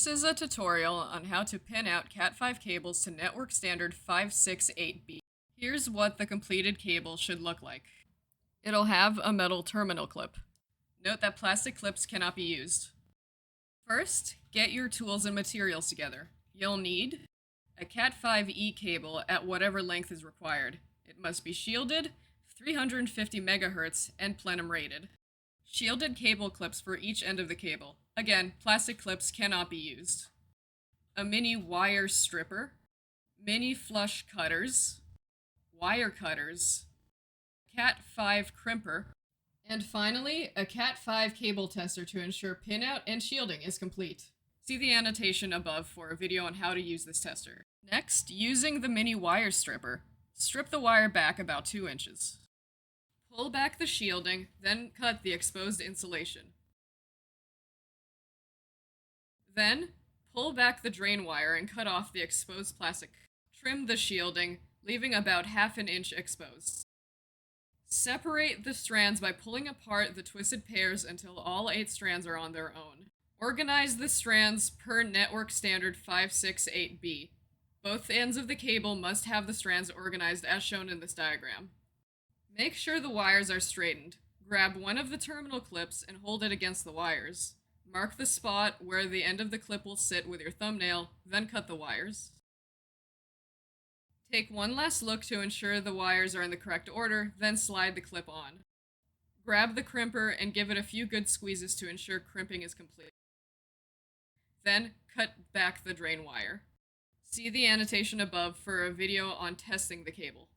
This is a tutorial on how to pin out CAT5 cables to network standard 568B. Here's what the completed cable should look like. It'll have a metal terminal clip. Note that plastic clips cannot be used. First, get your tools and materials together. You'll need a CAT5E cable at whatever length is required. It must be shielded, 350 MHz, and plenum rated. Shielded cable clips for each end of the cable. Again, plastic clips cannot be used. A mini wire stripper, mini flush cutters, wire cutters, CAT5 crimper, and finally, a CAT5 cable tester to ensure pinout and shielding is complete. See the annotation above for a video on how to use this tester. Next, using the mini wire stripper, strip the wire back about 2 inches. Pull back the shielding, then cut the exposed insulation. Then, pull back the drain wire and cut off the exposed plastic. Trim the shielding, leaving about 1/2 inch exposed. Separate the strands by pulling apart the twisted pairs until all 8 strands are on their own. Organize the strands per network standard 568B. Both ends of the cable must have the strands organized as shown in this diagram. Make sure the wires are straightened. Grab one of the terminal clips and hold it against the wires. Mark the spot where the end of the clip will sit with your thumbnail, then cut the wires. Take one last look to ensure the wires are in the correct order, then slide the clip on. Grab the crimper and give it a few good squeezes to ensure crimping is complete. Then cut back the drain wire. See the annotation above for a video on testing the cable.